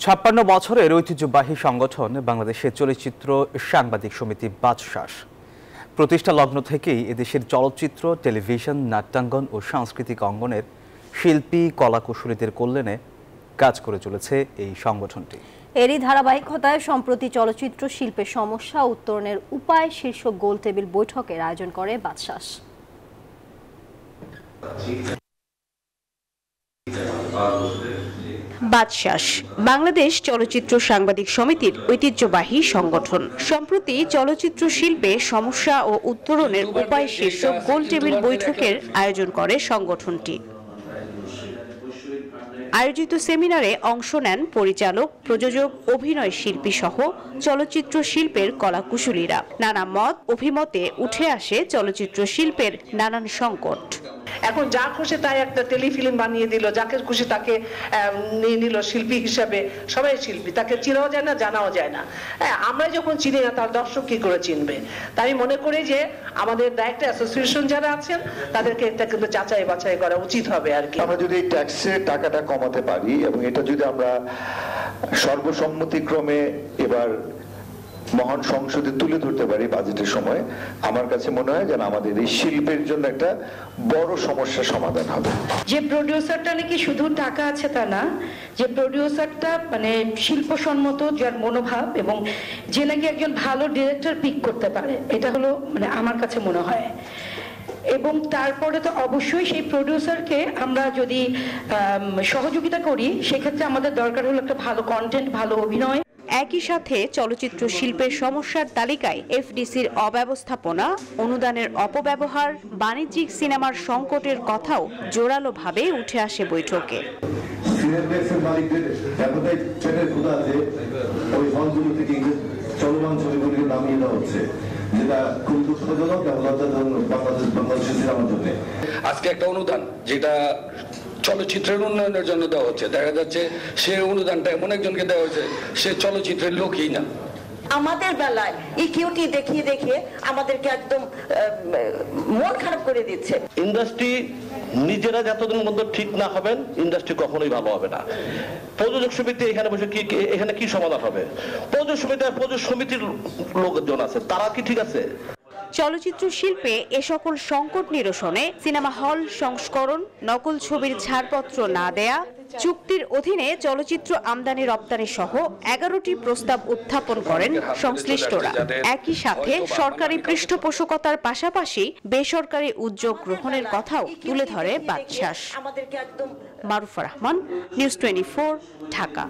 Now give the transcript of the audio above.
৫৬ বছরের ঐতিহ্যবাহী সংগঠন বাংলাদেশের চলচ্চিত্র সাংবাদিক সমিতি বাচসাস প্রতিষ্ঠা লগ্ন থেকেই এদেশের চলচ্চিত্র, টেলিভিশন, নাট্যাঙ্গন ও সাংস্কৃতিক অঙ্গনের শিল্পী, কলাকুশলীদের কল্যাণে কাজ করে চলেছে এই সংগঠনটি। এরই ধারাবাহিকতায় সম্প্রতি চলচ্চিত্র শিল্পের সমস্যা উত্তরণের উপায় শীর্ষক গোলটেবিল বৈঠকের আয়োজন করে বাচসাস। বাচসাস বাংলাদেশ চলচ্চিত্র সাংবাদিক সমিতির ঐতিহ্যবাহী সংগঠন। সম্প্রতি চলচ্চিত্র শিল্পে সমস্যা ও উত্তরণের উপায় শীর্ষক গোলটেবিল বৈঠকের আয়োজন করে সংগঠনটি। আয়োজিত সেমিনারে অংশ নেন পরিচালক, প্রযোজক, অভিনয় শিল্পী সহ চলচ্চিত্র শিল্পের কলাকুশলীরা। নানা মত অভিমতে উঠে আসে চলচ্চিত্র শিল্পের নানান সংকট। এখন যা খুশি তাই একটা টেলিফিল্ম বানিয়ে দিল, যাকে খুশি তাকে নিয়ে নিল শিল্পী হিসাবে। সবাই শিল্পী, তাকে চিনাও যায় না, জানাও যায় না। আমরা যখন চিনি না, তার দর্শক কি করে চিনবে? তাই আমি মনে করি যে আমাদের ডাইরেক্টর অ্যাসোসিয়েশন যারা আছেন তাদেরকে এটা কিন্তু যাচাই বাছাই করা উচিত হবে আর কি। আমরা যদি এই ট্যাক্সের টাকাটা কমাতে পারি এবং এটা যদি আমরা সর্বসম্মতিক্রমে এবার মহান সংসদে তুলে ধরতে পারি বাজেটের সময়, আমার কাছে মনে হয় যেন আমাদের এই শিল্পের জন্য একটা বড় সমস্যার সমাধান হবে। যে প্রডিউসারটা নাকি শুধু টাকা আছে তা না, যে প্রডিউসারটা মানে শিল্পসম্মত যার মনোভাব এবং যে নাকি একজন ভালো ডিরেক্টর পিক করতে পারে, এটা হলো মানে আমার কাছে মনে হয়। এবং তারপরে তো অবশ্যই সেই প্রডিউসারকে আমরা যদি সহযোগিতা করি, সেক্ষেত্রে আমাদের দরকার হলো একটা ভালো কন্টেন্ট, ভালো অভিনয়। একই সাথে চলচ্চিত্র শিল্পের সমস্যার তালিকায় এফডিসির অব্যবস্থাপনা, অনুদানের অপব্যবহার, বাণিজ্যিক সিনেমার সংকটের কথাও জোরালোভাবে উঠে আসে বৈঠকে। আজকে একটা অনুদান যেটা চলচ্চিত্রের উন্নয়নের জন্য দেওয়া হচ্ছে, দেখা যাচ্ছে সে অনুদানটা এমন একজনকে দেওয়া হয়েছে সে চলচ্চিত্রের লোকই না। আমাদের বেলায় ইকিউটি দেখিয়ে দেখিয়ে আমাদেরকে একদম মন খারাপ করে দিচ্ছে। ইন্ডাস্ট্রি নিজেরা যতদিন মধ্যে ঠিক না হবেন, ইন্ডাস্ট্রি কখনোই ভালো হবে না। প্রযোজক সমিতি এখানে বসে এখানে কি সমাধান হবে? প্রযোজক সমিতির লোকজন আছে, তারা কি ঠিক আছে? চলচ্চিত্র শিল্পে এ সকল সংকট নিরসনে সিনেমা হল সংস্করণ, নকল ছবির ছাড়পত্র না দেয়া, চুক্তির অধীনে চলচ্চিত্র আমদানি রপ্তানি সহ ১১টি প্রস্তাব উত্থাপন করেন সংশ্লিষ্টরা। একই সাথে সরকারি পৃষ্ঠপোষকতার পাশাপাশি বেসরকারি উদ্যোগ গ্রহণের কথাও তুলে ধরে বাচসাস। মারুফা রহমান, নিউজ 24, ঢাকা।